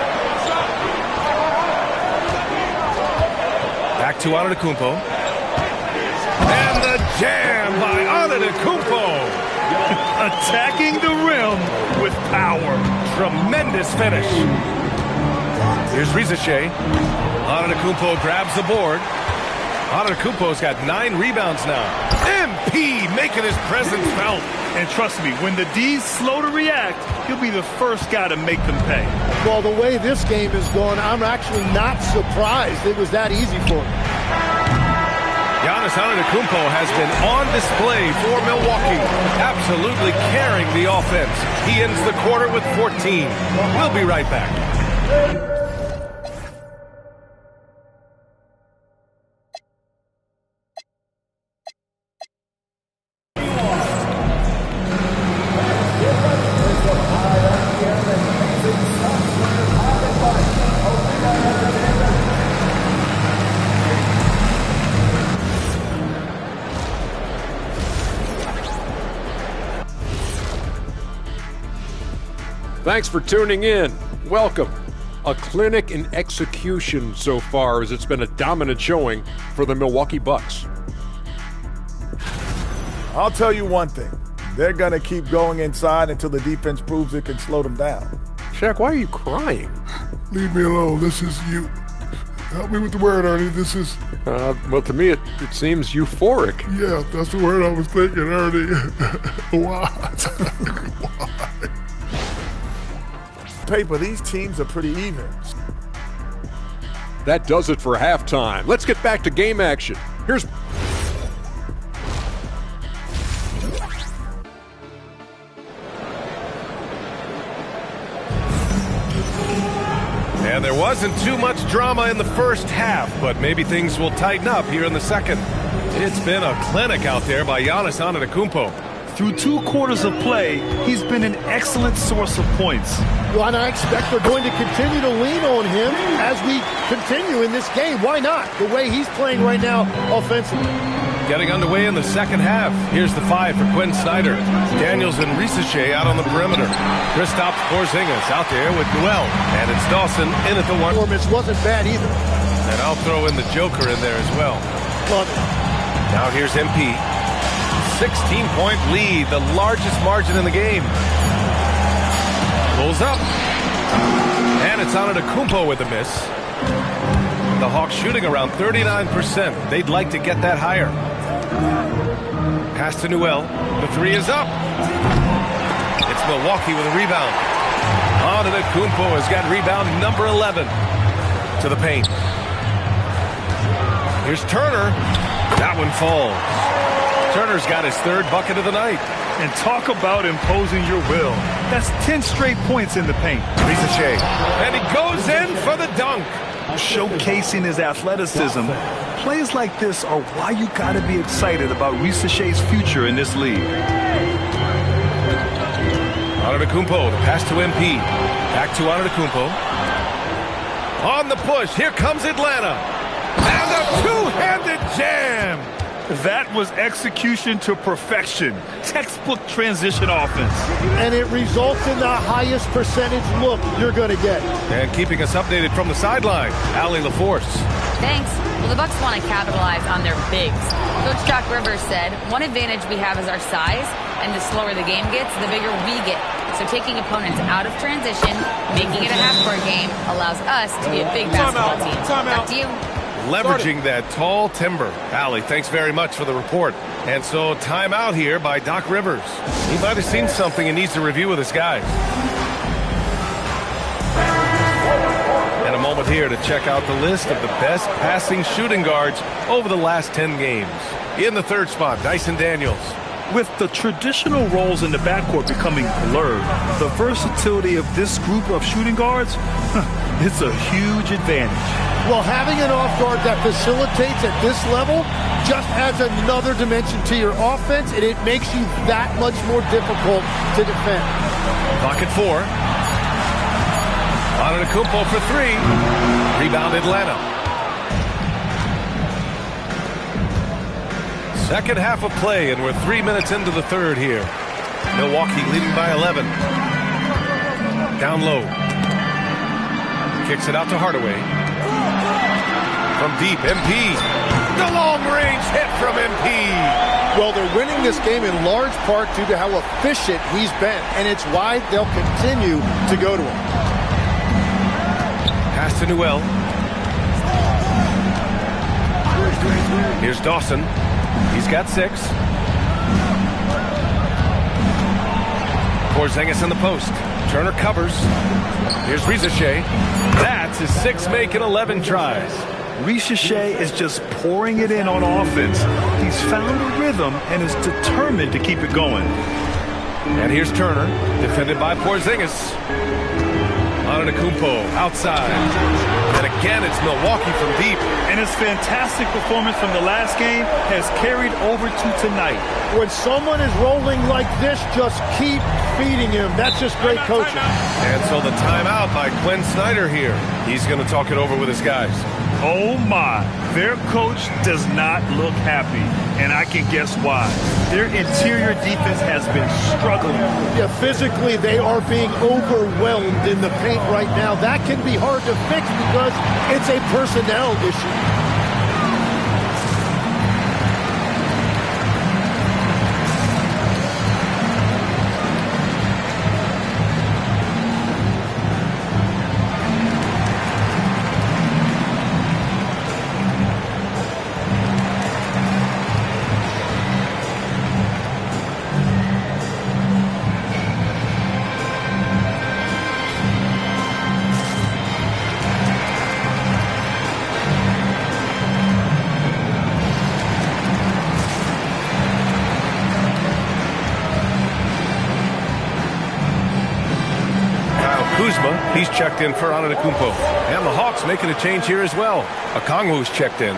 Back to Antetokounmpo. And the jam by Antetokounmpo. Attacking the rim with power. Tremendous finish. Here's Risache. Antetokounmpo grabs the board. Antetokounmpo's got 9 rebounds now. MP making his presence felt. And trust me, when the D's slow to react, he'll be the first guy to make them pay. Well, the way this game is going, I'm actually not surprised it was that easy for him. Giannis Antetokounmpo has been on display for Milwaukee, absolutely carrying the offense. He ends the quarter with 14. We'll be right back. Thanks for tuning in. Welcome. A clinic in execution so far, as it's been a dominant showing for the Milwaukee Bucks. I'll tell you one thing. They're going to keep going inside until the defense proves it can slow them down. Shaq, why are you crying? Leave me alone. This is you. Help me with the word, Ernie. This is... well, to me, it seems euphoric. Yeah, that's the word I was thinking, Ernie. Why? Why? Paper, these teams are pretty even. That does it for halftime. Let's get back to game action. Here's... And there wasn't too much drama in the first half, but maybe things will tighten up here in the second. It's been a clinic out there by Giannis Antetokounmpo. Through 2 quarters of play, he's been an excellent source of points. Well, and I expect they're going to continue to lean on him as we continue in this game. Why not? The way he's playing right now offensively. Getting underway in the second half. Here's the 5 for Quinn Snyder. Daniels and Risache out on the perimeter. Kristaps Porzingis out there with Newell. And it's Dawson in at the 1. Performance wasn't bad either. And I'll throw in the Joker in there as well. Love it. Now here's MP. 16-point lead, the largest margin in the game. Pulls up. And it's Antetokounmpo with a miss. The Hawks shooting around 39%. They'd like to get that higher. Pass to Newell. The 3 is up. It's Milwaukee with a rebound. Antetokounmpo has got rebound number 11 to the paint. Here's Turner. That one falls. Turner's got his 3rd bucket of the night. And talk about imposing your will. That's 10 straight points in the paint. Risache. And he goes in for the dunk. Showcasing his athleticism. Plays like this are why you got to be excited about Risache's future in this league. Antetokounmpo, the pass to MP. Back to Antetokounmpo. On the push, here comes Atlanta. And a 2-handed jam. That was execution to perfection. Textbook transition offense. And it results in the highest percentage look you're going to get. And keeping us updated from the sideline, Allie LaForce. Thanks. Well, the Bucks want to capitalize on their bigs. Coach Doc Rivers said, one advantage we have is our size, and the slower the game gets, the bigger we get. So taking opponents out of transition, making it a half-court game, allows us to be a big basketball team. Back to you. Leveraging that tall timber. Allie, thanks very much for the report. And so timeout here by Doc Rivers. He might have seen something and needs to review with his guys. And a moment here to check out the list of the best passing shooting guards over the last 10 games. In the 3rd spot, Dyson Daniels. With the traditional roles in the backcourt becoming blurred, the versatility of this group of shooting guards, it's a huge advantage. Well, having an off guard that facilitates at this level just adds another dimension to your offense, and it makes you that much more difficult to defend. Clock at 4. Antetokounmpo for 3. Rebound Atlanta. Second half of play, and we're 3 minutes into the third here. Milwaukee leading by 11. Down low. Kicks it out to Hardaway. From deep, MP. The long-range hit from MP. Well, they're winning this game in large part due to how efficient he's been, and it's why they'll continue to go to him. Pass to Newell. Here's Dawson. He's got 6. Porzingis in the post. Turner covers. Here's Risacher. That's his 6th make in 11 tries. Risacher is just pouring it in on offense. He's found a rhythm and is determined to keep it going. And here's Turner, defended by Porzingis. Antetokounmpo outside. And again, it's Milwaukee from deep. And his fantastic performance from the last game has carried over to tonight. When someone is rolling like this, just keep feeding him. That's just great coaching. And so the timeout by Quinn Snyder here. He's going to talk it over with his guys. Oh my, their coach does not look happy, and I can guess why. Their interior defense has been struggling. Yeah, physically they are being overwhelmed in the paint right now. That can be hard to fix because it's a personnel issue. He's checked in for Antetokounmpo. And the Hawks making a change here as well. Okongwu's checked in.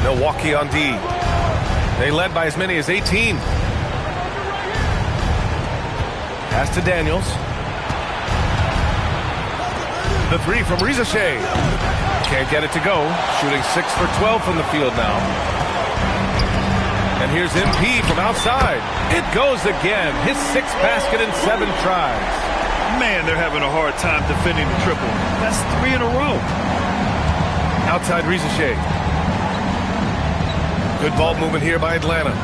Milwaukee on D. They led by as many as 18. Pass to Daniels. The 3 from Risacher. Can't get it to go. Shooting 6 for 12 from the field now. And here's MP from outside. It goes again. His 6th basket in 7 tries. Man, they're having a hard time defending the triple. That's 3 in a row. Outside Risacher. Good ball movement here by Atlanta.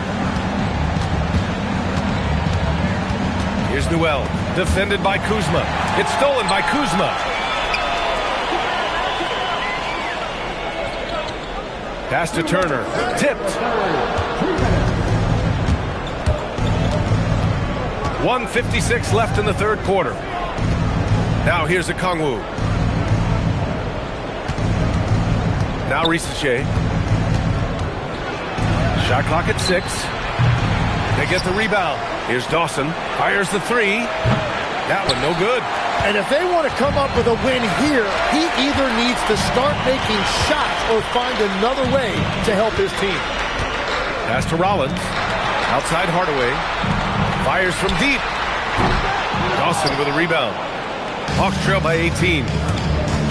Here's Newell. Defended by Kuzma. It's stolen by Kuzma. Pass to Turner. Tipped. 1:56 left in the third quarter. Now here's Okongwu. Now Risacher. Shot clock at 6. They get the rebound. Here's Dawson. Fires the 3. That one no good. And if they want to come up with a win here, he either needs to start making shots or find another way to help his team. Pass to Rollins. Outside Hardaway. Fires from deep. Dawson with a rebound. Hawks trail by 18.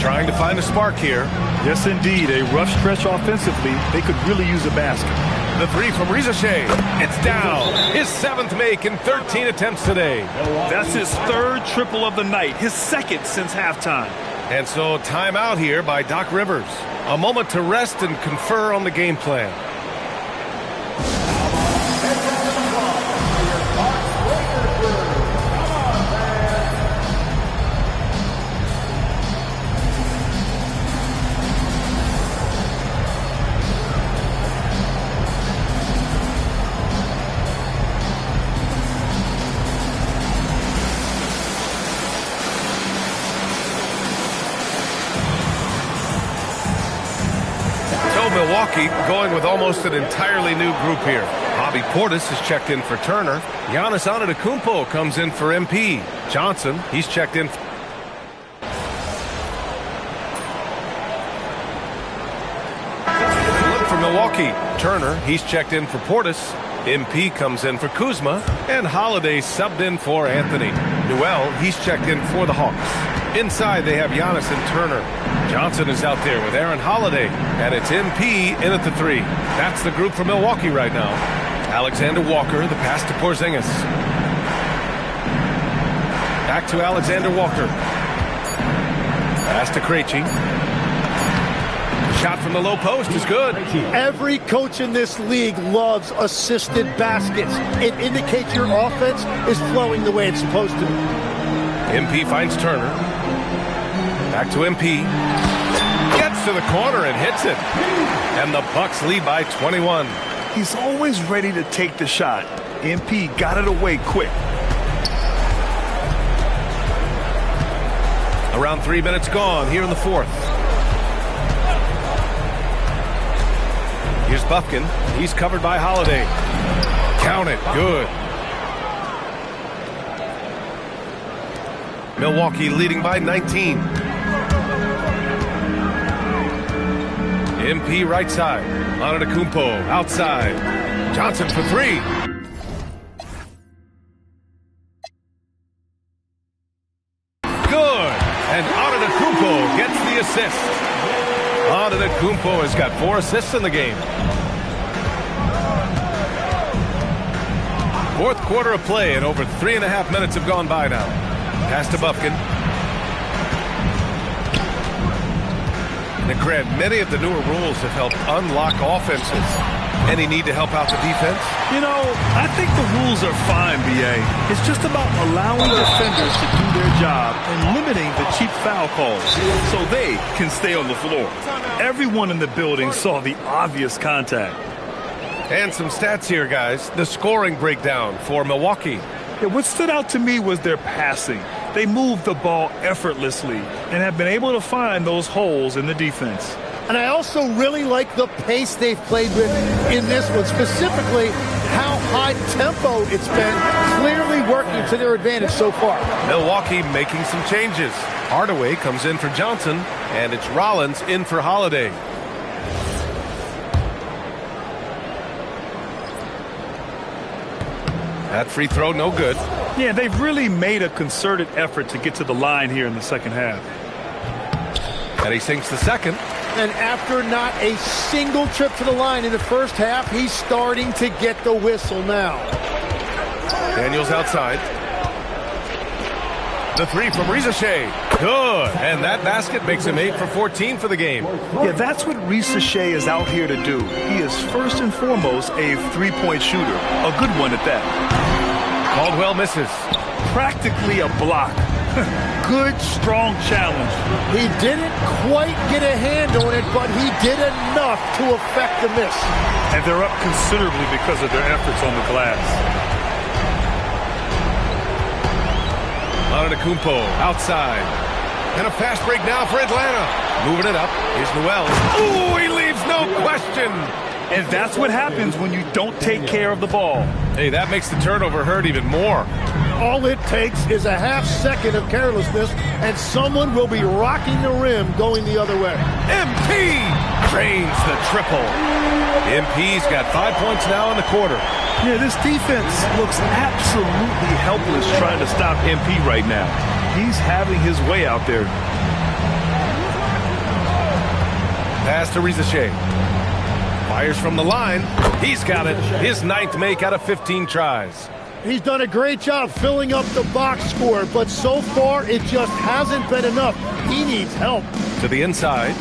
Trying to find a spark here. Yes, indeed. A rough stretch offensively. They could really use a basket. The 3 from Risacher. It's down. His 7th make in 13 attempts today. That's his 3rd triple of the night. His 2nd since halftime. And so timeout here by Doc Rivers. A moment to rest and confer on the game plan. So Milwaukee going with almost an entirely new group here. Bobby Portis is checked in for Turner. Giannis Antetokounmpo comes in for MP. Johnson, he's checked in. Look for Milwaukee. Turner, he's checked in for Portis. MP comes in for Kuzma. And Holiday subbed in for Anthony. Newell, he's checked in for the Hawks. Inside, they have Giannis and Turner. Johnson is out there with Aaron Holiday. And it's MP in at the 3. That's the group for Milwaukee right now. Alexander Walker, the pass to Porzingis. Back to Alexander Walker. Pass to Krejci. Shot from the low post is good. Every coach in this league loves assisted baskets. It indicates your offense is flowing the way it's supposed to. MP finds Turner. Back to MP. Gets to the corner and hits it. And the Bucks lead by 21. He's always ready to take the shot. MP got it away quick. Around 3 minutes gone here in the fourth. Here's Bufkin. He's covered by Holiday. Count it. Good. Milwaukee leading by 19. MP right side. Antetokounmpo outside. Johnson for 3. Good. And Antetokounmpo gets the assist. Antetokounmpo has got 4 assists in the game. Fourth quarter of play, and over 3.5 minutes have gone by now. Pass to Bufkin. And Grant, many of the newer rules have helped unlock offenses. Any need to help out the defense? You know, I think the rules are fine, B.A. It's just about allowing defenders to do their job and limiting the cheap foul calls so they can stay on the floor. Everyone in the building saw the obvious contact. And some stats here, guys. The scoring breakdown for Milwaukee. Yeah, what stood out to me was their passing. They moved the ball effortlessly and have been able to find those holes in the defense. And I also really like the pace they've played with in this one, specifically how high tempo it's been, clearly working to their advantage so far. Milwaukee making some changes. Hardaway comes in for Johnson, and it's Rollins in for Holiday. That free throw, no good. Yeah, they've really made a concerted effort to get to the line here in the second half. And he sinks the second. And after not a single trip to the line in the first half, he's starting to get the whistle now. Daniels outside. The 3 from Risache. Good. And that basket makes him 8 for 14 for the game. Yeah, that's what Risache is out here to do. He is first and foremost a three-point shooter. A good one at that. Caldwell misses. Practically a block. Good, strong challenge. He didn't quite get a hand on it, but he did enough to affect the miss. And they're up considerably because of their efforts on the glass. Antetokounmpo outside. And a fast break now for Atlanta. Moving it up. Here's Newell. Ooh, he leaves no question. And that's what happens when you don't take care of the ball. Hey, that makes the turnover hurt even more. All it takes is a half second of carelessness, and someone will be rocking the rim going the other way. MP drains the triple. MP's got 5 points now in the quarter. Yeah, this defense looks absolutely helpless trying to stop MP right now. He's having his way out there. Pass to Risache. Fires from the line. He's got it. His 9th make out of 15 tries. He's done a great job filling up the box score, but so far it just hasn't been enough. He needs help. To the inside.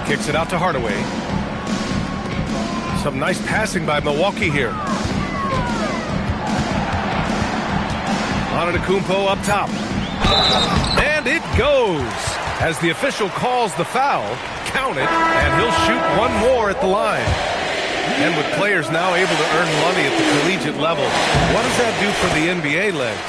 Kicks it out to Hardaway. Some nice passing by Milwaukee here. Antetokounmpo up top. And it goes. As the official calls the foul, count it, and he'll shoot one more at the line. And with players now able to earn money at the collegiate level, what does that do for the NBA legs?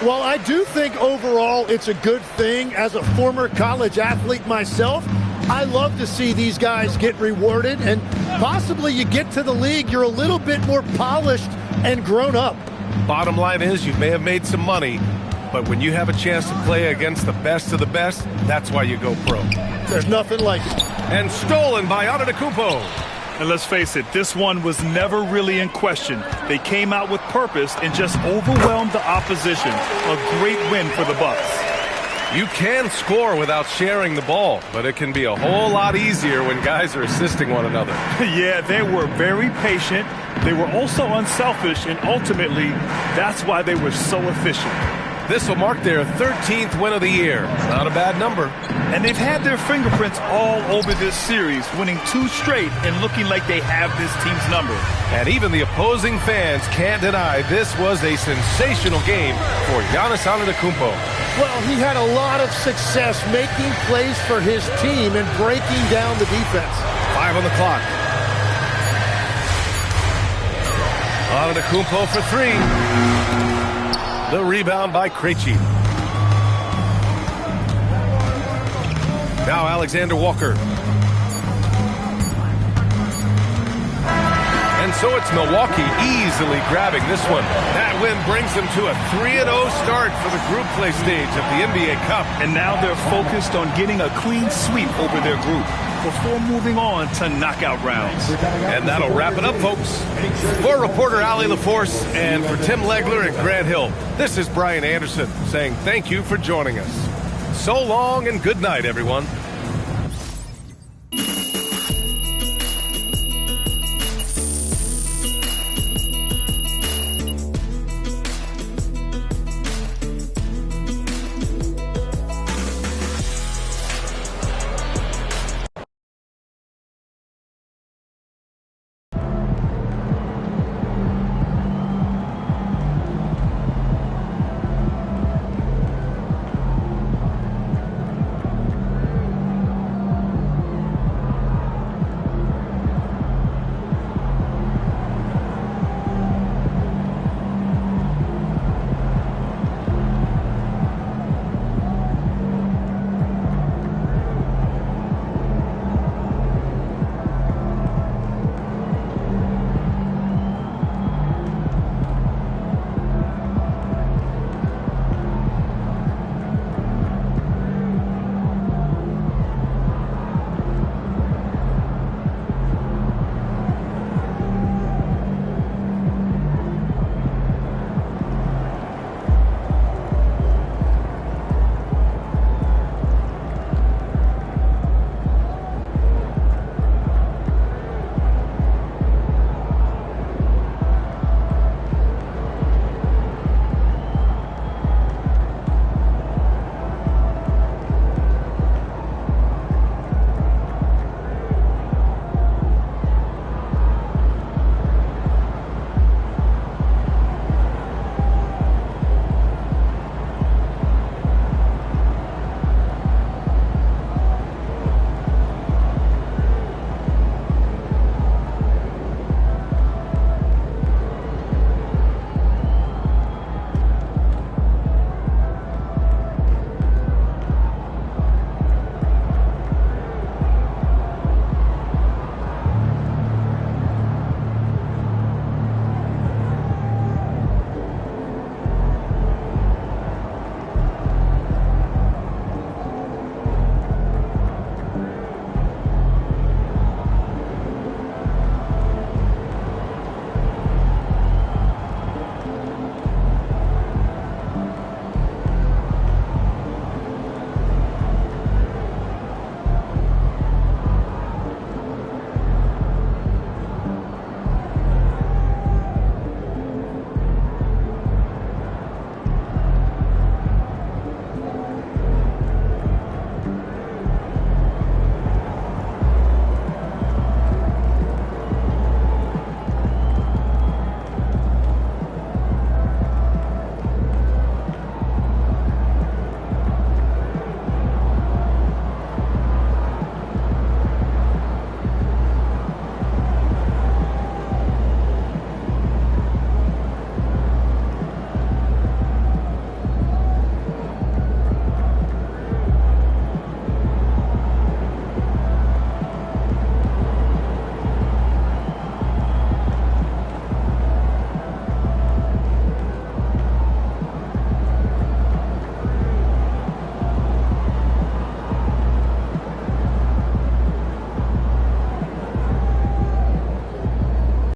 Well, I do think overall it's a good thing. As a former college athlete myself, I love to see these guys get rewarded, and possibly you get to the league, you're a little bit more polished and grown up. Bottom line is you may have made some money, but when you have a chance to play against the best of the best, that's why you go pro. There's nothing like it. And stolen by Antetokounmpo. And let's face it, this one was never really in question. They came out with purpose and just overwhelmed the opposition. A great win for the Bucks. You can score without sharing the ball, but it can be a whole lot easier when guys are assisting one another. Yeah, they were very patient. They were also unselfish, and ultimately, that's why they were so efficient. This will mark their 13th win of the year. Not a bad number. And they've had their fingerprints all over this series, winning 2 straight and looking like they have this team's number. And even the opposing fans can't deny this was a sensational game for Giannis Antetokounmpo. Well, he had a lot of success making plays for his team and breaking down the defense. 5 on the clock. Antetokounmpo for 3. The rebound by Krejci. Now Alexander Walker. And so it's Milwaukee easily grabbing this one. That win brings them to a 3-0 start for the group play stage of the NBA Cup. And now they're focused on getting a clean sweep over their group before moving on to knockout rounds. And that'll wrap it up, folks. For reporter Allie LaForce and for Tim Legler and Grant Hill, this is Brian Anderson saying thank you for joining us. So long and good night, everyone.